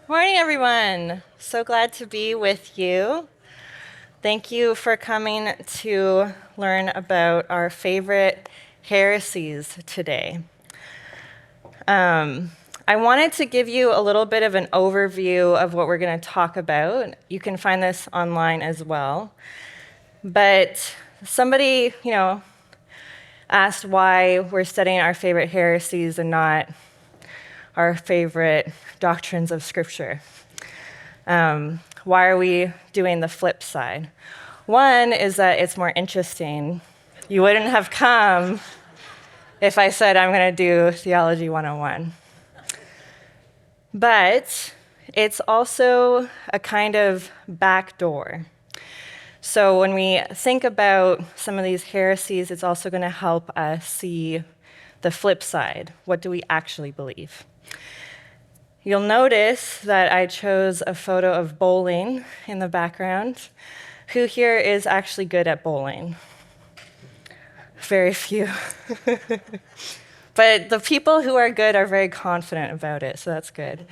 Morning, everyone. So glad to be with you. Thank you for coming to learn about our favorite heresies today. I wanted to give you a little bit of an overview of what we're going to talk about. You can find this online as well. But somebody, asked why we're studying our favorite heresies and not our favorite doctrines of Scripture. Why are we doing the flip side? One is that it's more interesting. You wouldn't have come if I said I'm going to do Theology 101. But it's also a kind of backdoor. So when we think about some of these heresies, it's also going to help us see the flip side. What do we actually believe? You'll notice that I chose a photo of bowling in the background. Who here is actually good at bowling? Very few. But the people who are good are very confident about it, so that's good.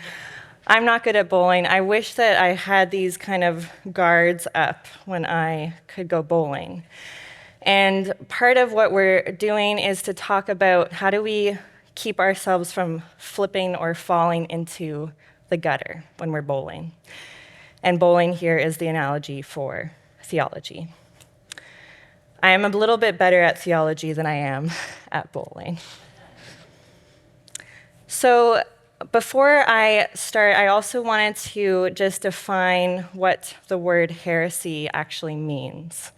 I'm not good at bowling. I wish that I had these kind of guards up when I could go bowling. And part of what we're doing is to talk about how do we keep ourselves from flipping or falling into the gutter when we're bowling. And bowling here is the analogy for theology. I am a little bit better at theology than I am at bowling. So before I start, I also wanted to just define what the word heresy actually means.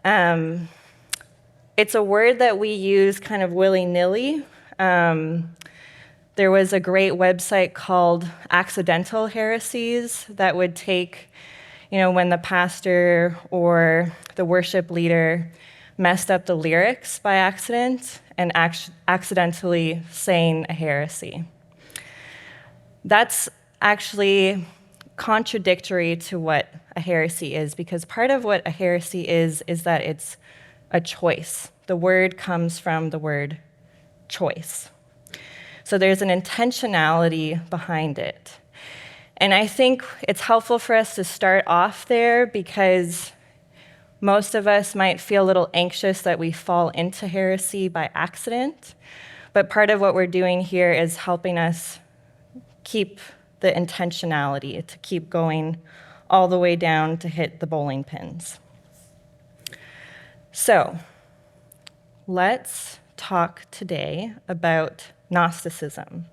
It's a word that we use kind of willy-nilly. There was a great website called Accidental Heresies that would take, when the pastor or the worship leader messed up the lyrics by accident and accidentally saying a heresy. That's actually contradictory to what a heresy is, because part of what a heresy is that it's a choice. The word comes from the word choice. So there's an intentionality behind it. And I think it's helpful for us to start off there because most of us might feel a little anxious that we fall into heresy by accident. But part of what we're doing here is helping us keep the intentionality, to keep going all the way down to hit the bowling pins. So let's talk today about Gnosticism.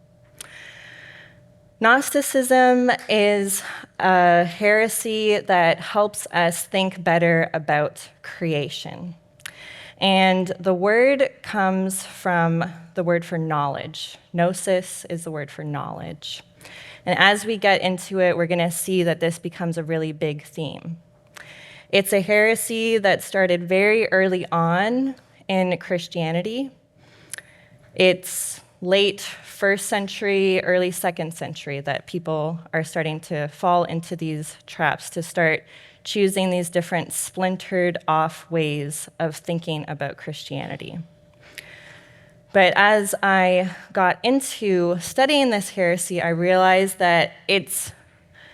Gnosticism is a heresy that helps us think better about creation. And the word comes from the word for knowledge. Gnosis is the word for knowledge. And as we get into it, we're going to see that this becomes a really big theme. It's a heresy that started very early on in Christianity. It's late first century, early second century that people are starting to fall into these traps, to start choosing these different splintered off ways of thinking about Christianity. But as I got into studying this heresy, I realized that it's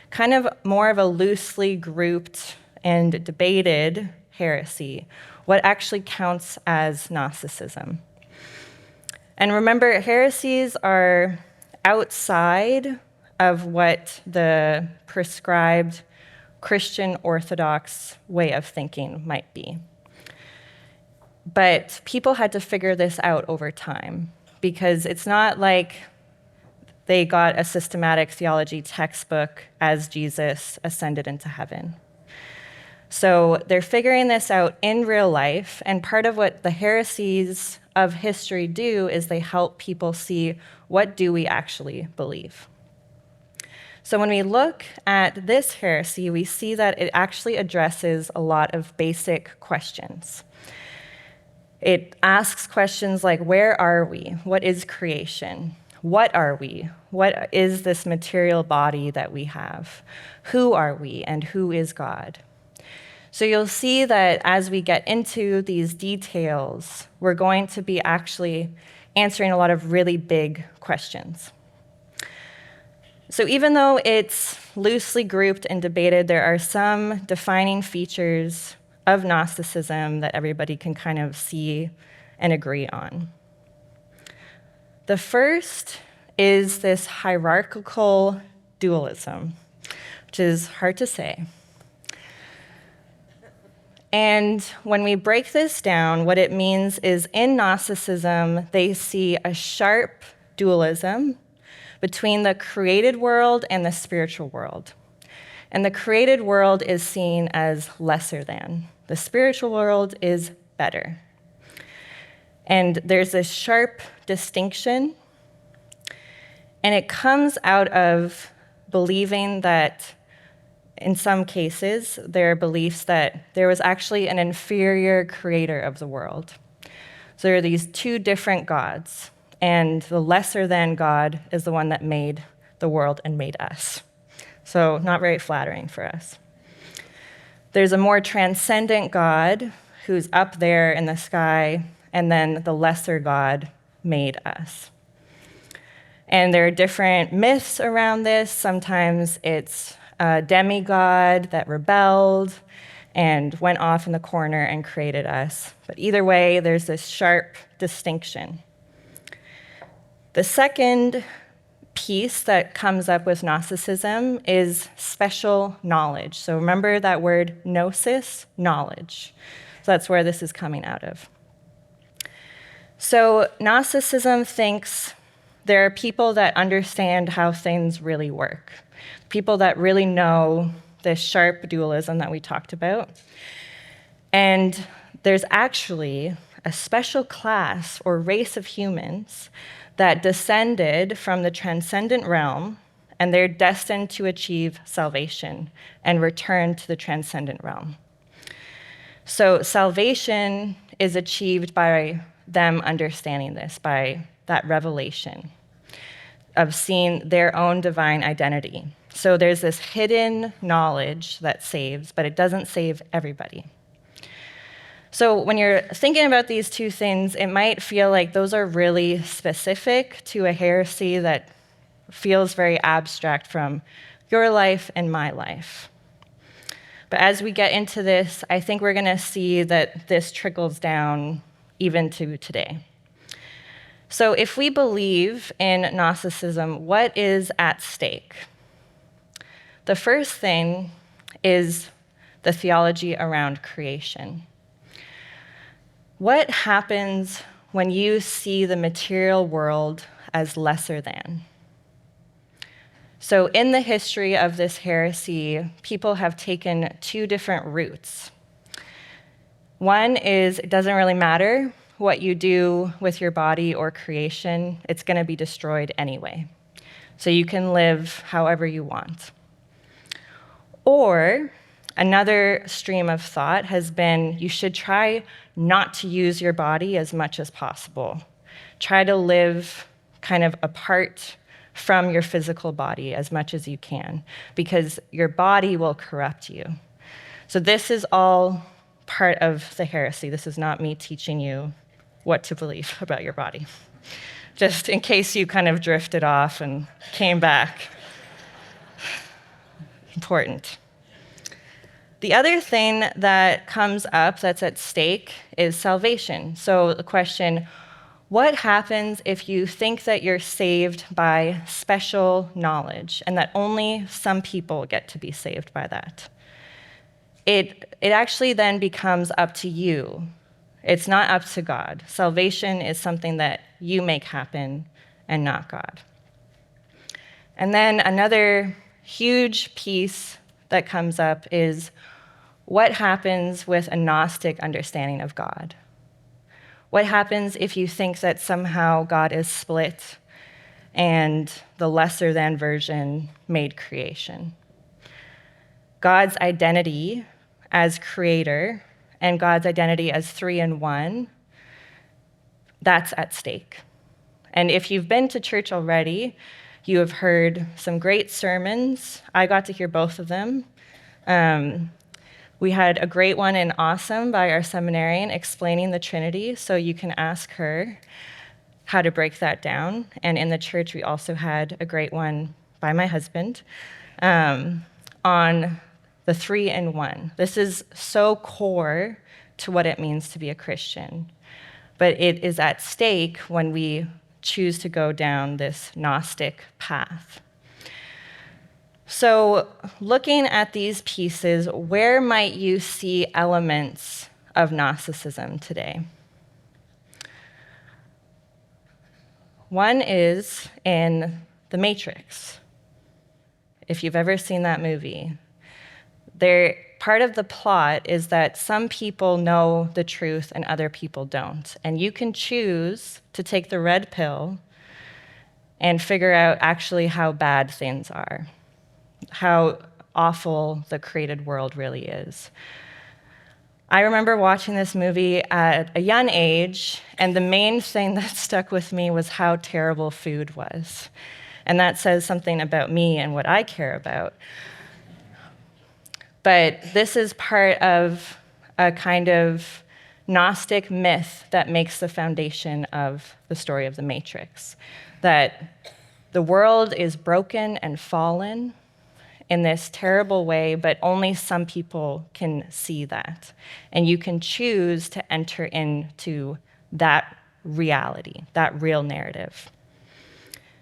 kind of more of a loosely grouped and debated heresy, what actually counts as Gnosticism. And remember, heresies are outside of what the prescribed Christian Orthodox way of thinking might be. But people had to figure this out over time because it's not like they got a systematic theology textbook as Jesus ascended into heaven. So they're figuring this out in real life, and part of what the heresies of history do is they help people see what do we actually believe. So when we look at this heresy, we see that it actually addresses a lot of basic questions. It asks questions like, where are we? What is creation? What are we? What is this material body that we have? Who are we, and who is God? So you'll see that as we get into these details, we're going to be actually answering a lot of really big questions. So even though it's loosely grouped and debated, there are some defining features of Gnosticism that everybody can kind of see and agree on. The first is this hierarchical dualism, which is hard to say. And when we break this down, what it means is in Gnosticism, they see a sharp dualism between the created world and the spiritual world. And the created world is seen as lesser than. The spiritual world is better. And there's this sharp distinction, and it comes out of believing that in some cases, there are beliefs that there was actually an inferior creator of the world. So there are these two different gods, and the lesser than God is the one that made the world and made us. So not very flattering for us. There's a more transcendent God who's up there in the sky, and then the lesser God made us. And there are different myths around this. Sometimes it's a demigod that rebelled and went off in the corner and created us. But either way, there's this sharp distinction. The second piece that comes up with Gnosticism is special knowledge. So remember that word gnosis, knowledge. So that's where this is coming out of. So Gnosticism thinks there are people that understand how things really work, people that really know this sharp dualism that we talked about. And there's actually a special class or race of humans that descended from the transcendent realm, and they're destined to achieve salvation and return to the transcendent realm. So salvation is achieved by them understanding this, by that revelation of seeing their own divine identity. So there's this hidden knowledge that saves, but it doesn't save everybody. So when you're thinking about these two things, it might feel like those are really specific to a heresy that feels very abstract from your life and my life. But as we get into this, I think we're going to see that this trickles down even to today. So if we believe in Gnosticism, what is at stake? The first thing is the theology around creation. What happens when you see the material world as lesser than? So in the history of this heresy, people have taken two different routes. One is it doesn't really matter what you do with your body or creation, it's going to be destroyed anyway. So you can live however you want. Or another stream of thought has been you should try not to use your body as much as possible. Try to live kind of apart from your physical body as much as you can, because your body will corrupt you. So this is all part of the heresy. This is not me teaching you what to believe about your body, just in case you kind of drifted off and came back. Important. The other thing that comes up that's at stake is salvation. So the question, what happens if you think that you're saved by special knowledge and that only some people get to be saved by that? It actually then becomes up to you. It's not up to God. Salvation is something that you make happen and not God. And then another huge piece that comes up is what happens with a Gnostic understanding of God? What happens if you think that somehow God is split and the lesser than version made creation? God's identity as creator and God's identity as three in one, that's at stake. And if you've been to church already, you have heard some great sermons. I got to hear both of them. We had a great one in Awesome by our seminarian explaining the Trinity, so you can ask her how to break that down. And in the church, we also had a great one by my husband on the 3-in-1. This is so core to what it means to be a Christian, but it is at stake when we choose to go down this Gnostic path. So, looking at these pieces, where might you see elements of Gnosticism today? One is in The Matrix. If you've ever seen that movie, part of the plot is that some people know the truth and other people don't. And you can choose to take the red pill and figure out actually how bad things are, how awful the created world really is. I remember watching this movie at a young age, and the main thing that stuck with me was how terrible food was. And that says something about me and what I care about. But this is part of a kind of Gnostic myth that makes the foundation of the story of the Matrix, that the world is broken and fallen in this terrible way, but only some people can see that. And you can choose to enter into that reality, that real narrative.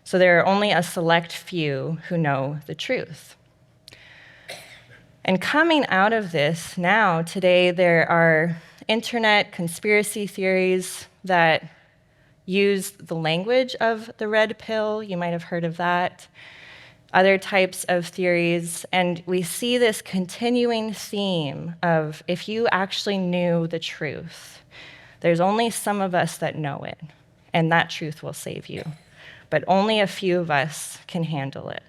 So there are only a select few who know the truth. And coming out of this now, today, there are internet conspiracy theories that use the language of the red pill. You might have heard of that. Other types of theories, and we see this continuing theme of if you actually knew the truth, there's only some of us that know it, and that truth will save you. But only a few of us can handle it.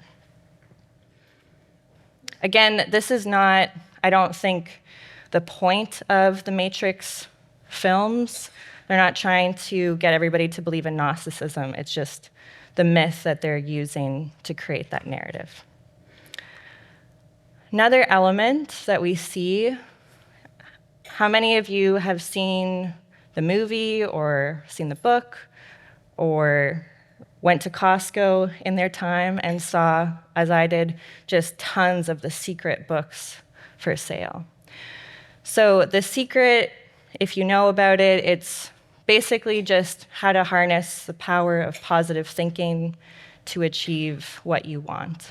Again, this is not, I don't think, the point of the Matrix films. They're not trying to get everybody to believe in Gnosticism. It's just the myth that they're using to create that narrative. Another element that we see, how many of you have seen the movie or seen the book or went to Costco in their time and saw, as I did, just tons of the secret books for sale? So The Secret, if you know about it, it's basically just how to harness the power of positive thinking to achieve what you want.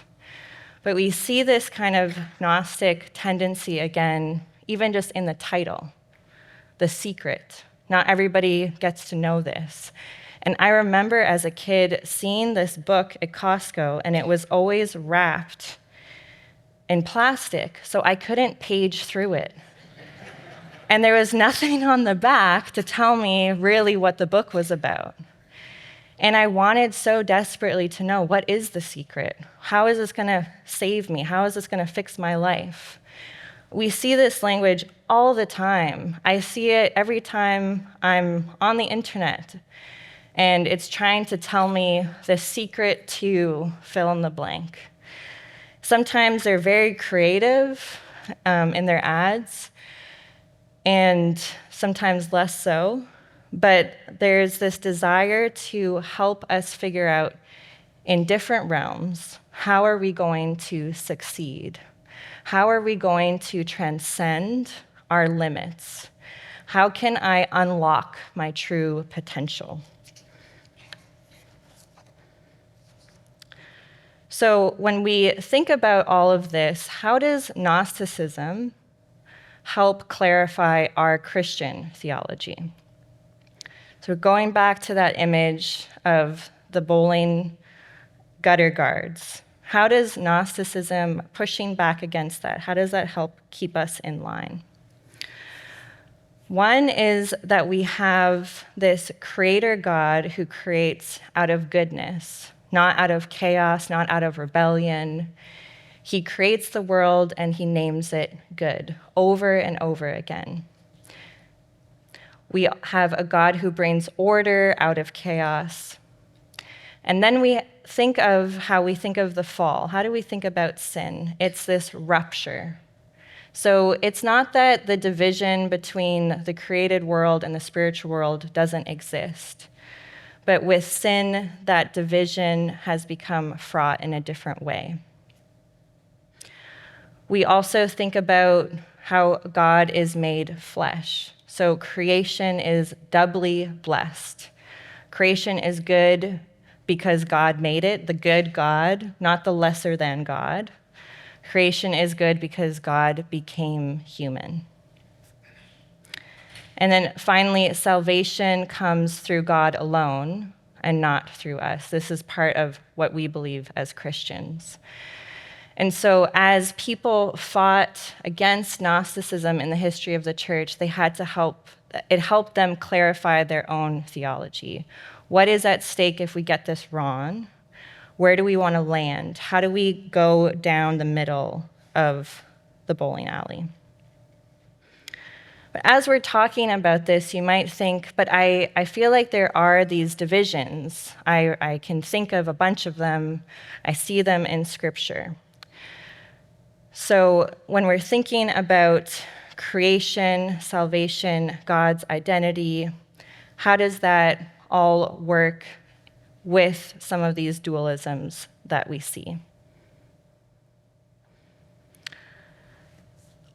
But we see this kind of Gnostic tendency again, even just in the title, The Secret. Not everybody gets to know this. And I remember as a kid seeing this book at Costco, and it was always wrapped in plastic, so I couldn't page through it. And there was nothing on the back to tell me really what the book was about. And I wanted so desperately to know, what is the secret? How is this going to save me? How is this going to fix my life? We see this language all the time. I see it every time I'm on the internet, and it's trying to tell me the secret to fill in the blank. Sometimes they're very creative in their ads, and sometimes less so, but there's this desire to help us figure out in different realms, how are we going to succeed? How are we going to transcend our limits? How can I unlock my true potential? So when we think about all of this, how does Gnosticism help clarify our Christian theology? So going back to that image of the bowling gutter guards, how does Gnosticism pushing back against that, how does that help keep us in line? One is that we have this creator God who creates out of goodness, not out of chaos, not out of rebellion. He creates the world and he names it good over and over again. We have a God who brings order out of chaos. And then we think of how we think of the fall. How do we think about sin? It's this rupture. So it's not that the division between the created world and the spiritual world doesn't exist, But with sin, that division has become fraught in a different way. We also think about how God is made flesh. So creation is doubly blessed. Creation is good because God made it, the good God, not the lesser than God. Creation is good because God became human. And then finally, salvation comes through God alone and not through us. This is part of what we believe as Christians. And so as people fought against Gnosticism in the history of the church, it helped them clarify their own theology. What is at stake if we get this wrong? Where do we want to land? How do we go down the middle of the bowling alley? But as we're talking about this, you might think, but I feel like there are these divisions. I can think of a bunch of them. I see them in Scripture. So when we're thinking about creation, salvation, God's identity, how does that all work with some of these dualisms that we see?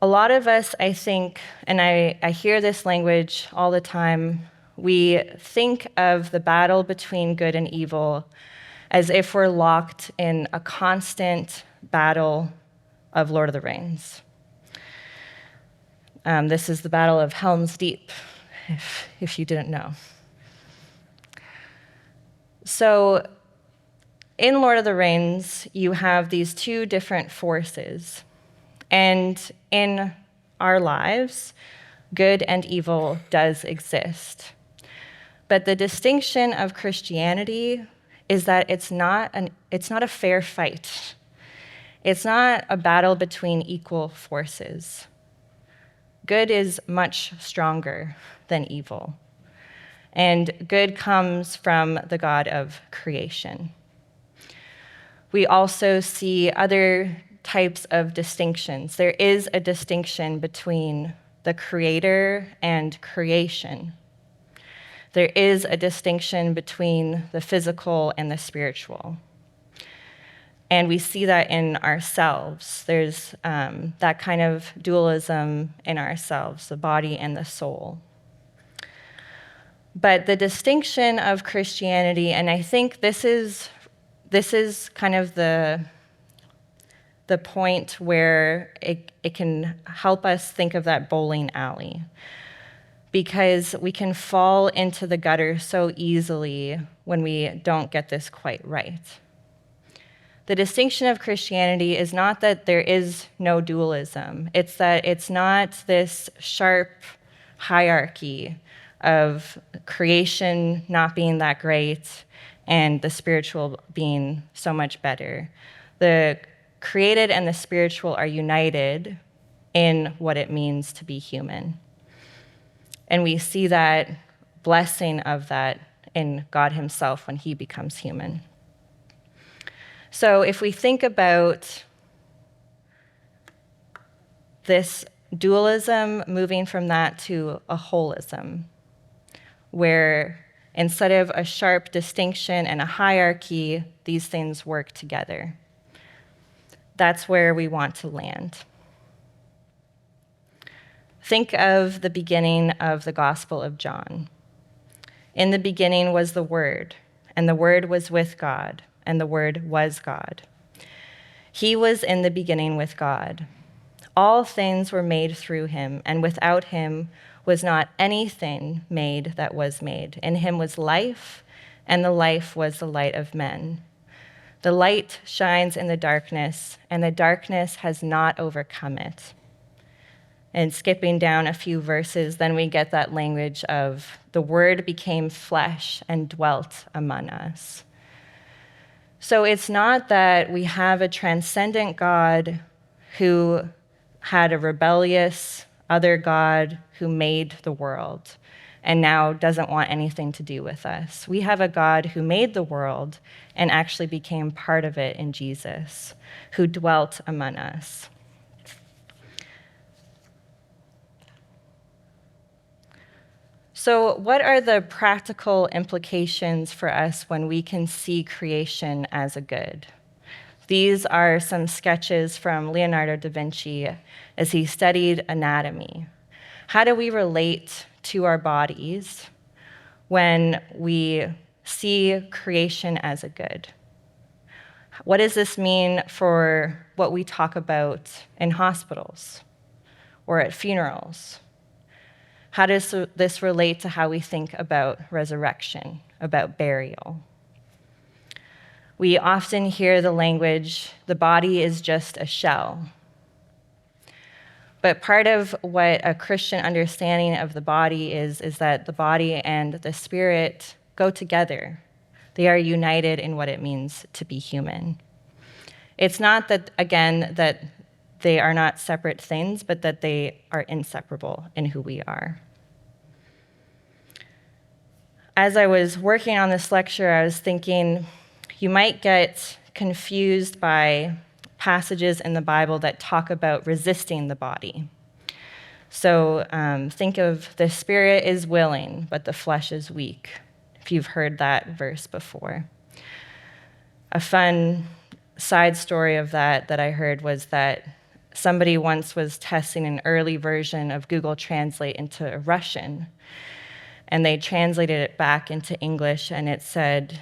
A lot of us, I think, and I hear this language all the time, we think of the battle between good and evil as if we're locked in a constant battle of Lord of the Rings. This is the Battle of Helm's Deep, if you didn't know. So in Lord of the Rings, you have these two different forces. And in our lives, good and evil does exist. But the distinction of Christianity is that it's not a fair fight. It's not a battle between equal forces. Good is much stronger than evil. And good comes from the God of creation. We also see other types of distinctions. There is a distinction between the creator and creation. There is a distinction between the physical and the spiritual. And we see that in ourselves. There's that kind of dualism in ourselves, the body and the soul. But the distinction of Christianity, and I think this is kind of the point where it can help us think of that bowling alley. Because we can fall into the gutter so easily when we don't get this quite right. The distinction of Christianity is not that there is no dualism. It's that it's not this sharp hierarchy of creation not being that great and the spiritual being so much better. The created and the spiritual are united in what it means to be human. And we see that blessing of that in God himself when he becomes human. So if we think about this dualism, moving from that to a holism, where instead of a sharp distinction and a hierarchy, these things work together. That's where we want to land. Think of the beginning of the Gospel of John. In the beginning was the Word, and the Word was with God, and the Word was God. He was in the beginning with God. All things were made through him, and without him was not anything made that was made. In him was life, and the life was the light of men. The light shines in the darkness, and the darkness has not overcome it. And skipping down a few verses, then we get that language of the Word became flesh and dwelt among us. So it's not that we have a transcendent God who had a rebellious other God who made the world and now doesn't want anything to do with us. We have a God who made the world and actually became part of it in Jesus, who dwelt among us. So, what are the practical implications for us when we can see creation as a good? These are some sketches from Leonardo da Vinci as he studied anatomy. How do we relate to our bodies when we see creation as a good? What does this mean for what we talk about in hospitals or at funerals? How does this relate to how we think about resurrection, about burial? We often hear the language, the body is just a shell. But part of what a Christian understanding of the body is that the body and the spirit go together. They are united in what it means to be human. It's not that, again, that they are not separate things, but that they are inseparable in who we are. As I was working on this lecture, I was thinking you might get confused by passages in the Bible that talk about resisting the body. So think of the spirit is willing, but the flesh is weak, if you've heard that verse before. A fun side story of that I heard was that somebody once was testing an early version of Google Translate into Russian, and they translated it back into English, and it said,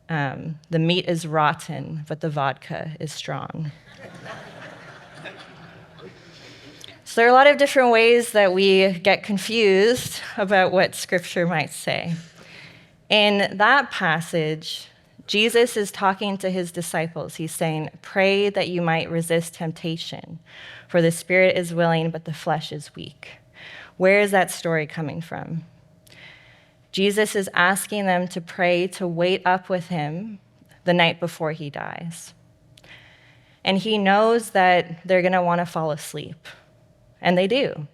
the meat is rotten, but the vodka is strong. So there are a lot of different ways that we get confused about what Scripture might say. In that passage, Jesus is talking to his disciples. He's saying, pray that you might resist temptation, for the spirit is willing, but the flesh is weak. Where is that story coming from? Jesus is asking them to pray to wait up with him the night before he dies. And he knows that they're going to want to fall asleep, and they do.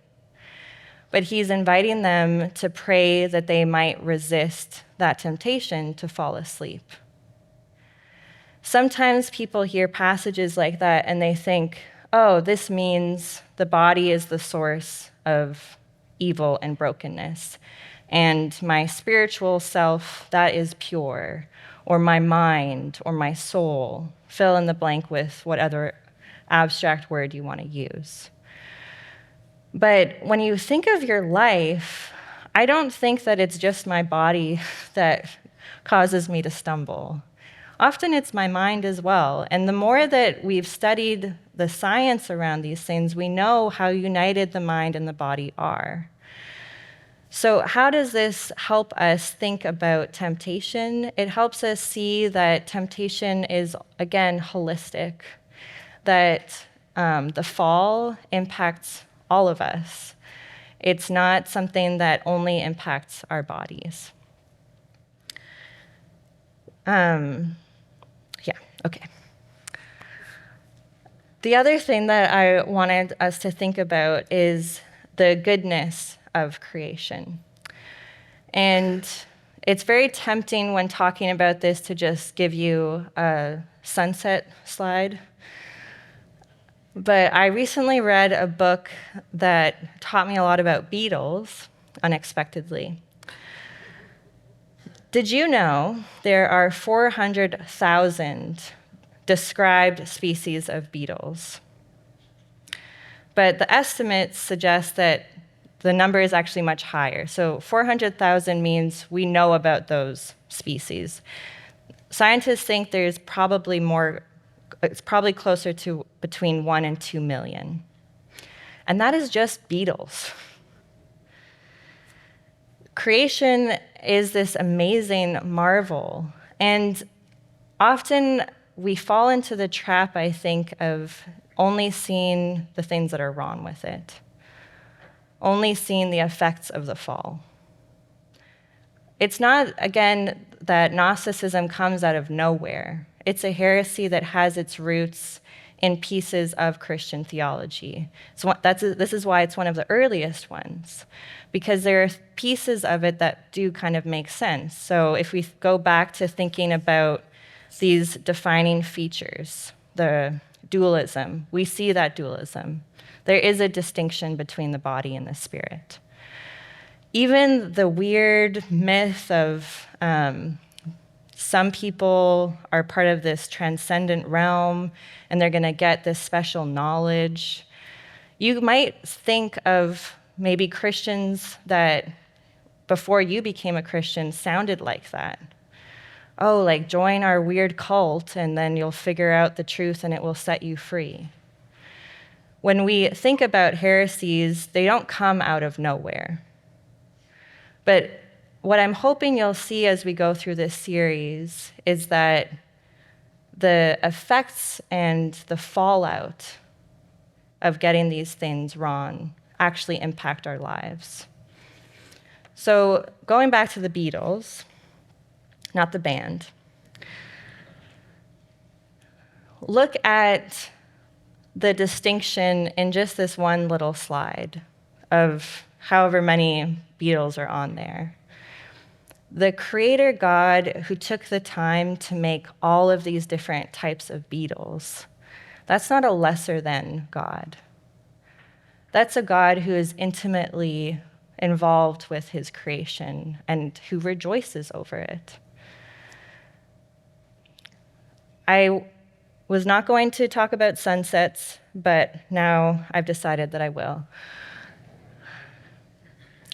But he's inviting them to pray that they might resist that temptation to fall asleep. Sometimes people hear passages like that and they think, oh, this means the body is the source of evil and brokenness, and my spiritual self, that is pure, or my mind, or my soul, fill in the blank with what other abstract word you want to use. But when you think of your life, I don't think that it's just my body that causes me to stumble. Often it's my mind as well. And the more that we've studied the science around these things, we know how united the mind and the body are. So how does this help us think about temptation? It helps us see that temptation is, again, holistic, that the fall impacts all of us. It's not something that only impacts our bodies. Okay. The other thing that I wanted us to think about is the goodness of creation. And it's very tempting when talking about this to just give you a sunset slide. But I recently read a book that taught me a lot about beetles, unexpectedly. Did you know there are 400,000 described species of beetles? But the estimates suggest that the number is actually much higher. So 400,000 means we know about those species. Scientists think there's probably more, it's probably closer to between 1 and 2 million. And that is just beetles. Creation is this amazing marvel. And often we fall into the trap, I think, of only seeing the things that are wrong with it, only seeing the effects of the fall. It's not, again, that Gnosticism comes out of nowhere. It's a heresy that has its roots in pieces of Christian theology. So this is why it's one of the earliest ones, because there are pieces of it that do kind of make sense. So if we go back to thinking about these defining features, the dualism, we see that dualism. There is a distinction between the body and the spirit. Even the weird myth of some people are part of this transcendent realm and they're going to get this special knowledge. You might think of maybe Christians that before you became a Christian sounded like that. Oh, like join our weird cult and then you'll figure out the truth and it will set you free. When we think about heresies, they don't come out of nowhere. But what I'm hoping you'll see as we go through this series is that the effects and the fallout of getting these things wrong actually impact our lives. So going back to the Beatles, not the band, look at the distinction in just this one little slide of however many Beatles are on there. The creator God who took the time to make all of these different types of Beatles, that's not a lesser than God. That's a God who is intimately involved with his creation and who rejoices over it. I was not going to talk about sunsets, but now I've decided that I will.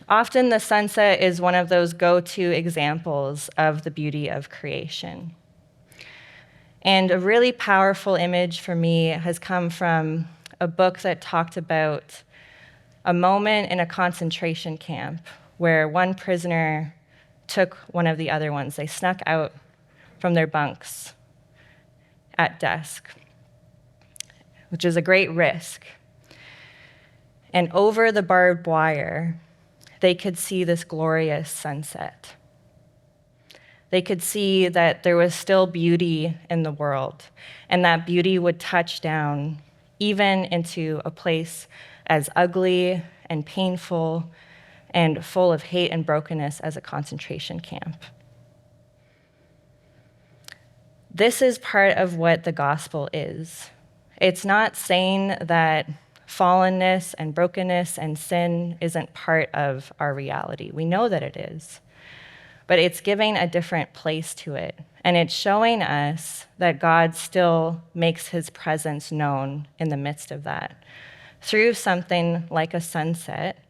Often the sunset is one of those go-to examples of the beauty of creation. And a really powerful image for me has come from a book that talked about a moment in a concentration camp where one prisoner took one of the other ones. They snuck out from their bunks at dusk, which is a great risk. And over the barbed wire, they could see this glorious sunset. They could see that there was still beauty in the world, and that beauty would touch down even into a place as ugly and painful and full of hate and brokenness as a concentration camp. This is part of what the gospel is. It's not saying that fallenness and brokenness and sin isn't part of our reality. We know that it is. But it's giving a different place to it. And it's showing us that God still makes his presence known in the midst of that, through something like a sunset,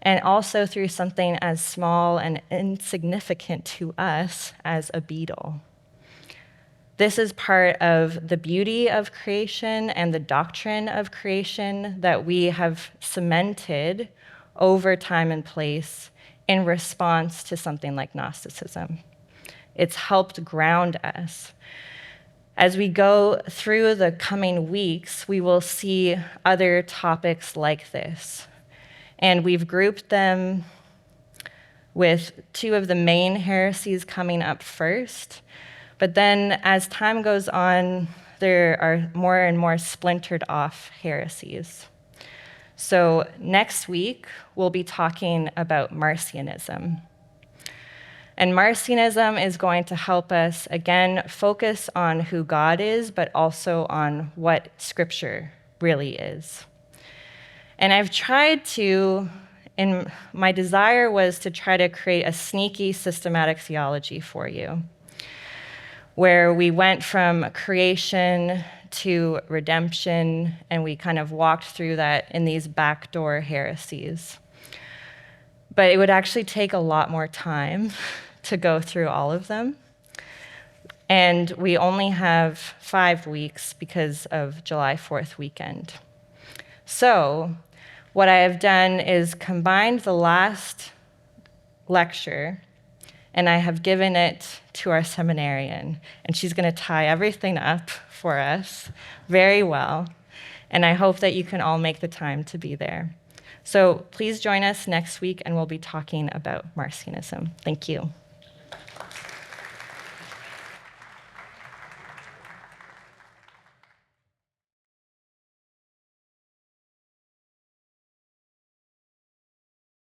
and also through something as small and insignificant to us as a beetle. This is part of the beauty of creation and the doctrine of creation that we have cemented over time and place in response to something like Gnosticism. It's helped ground us. As we go through the coming weeks, we will see other topics like this. And we've grouped them with two of the main heresies coming up first. But then as time goes on, there are more and more splintered off heresies. So next week, we'll be talking about Marcionism. And Marcionism is going to help us, again, focus on who God is, but also on what Scripture really is. And I've tried to, and my desire was to try to create a sneaky systematic theology for you, where we went from creation to redemption, and we kind of walked through that in these backdoor heresies. But it would actually take a lot more time to go through all of them. And we only have 5 weeks because of July 4th weekend. So what I have done is combined the last lecture, and I have given it to our seminarian, and she's going to tie everything up for us very well, and I hope that you can all make the time to be there. So please join us next week, and we'll be talking about Marcionism. Thank you.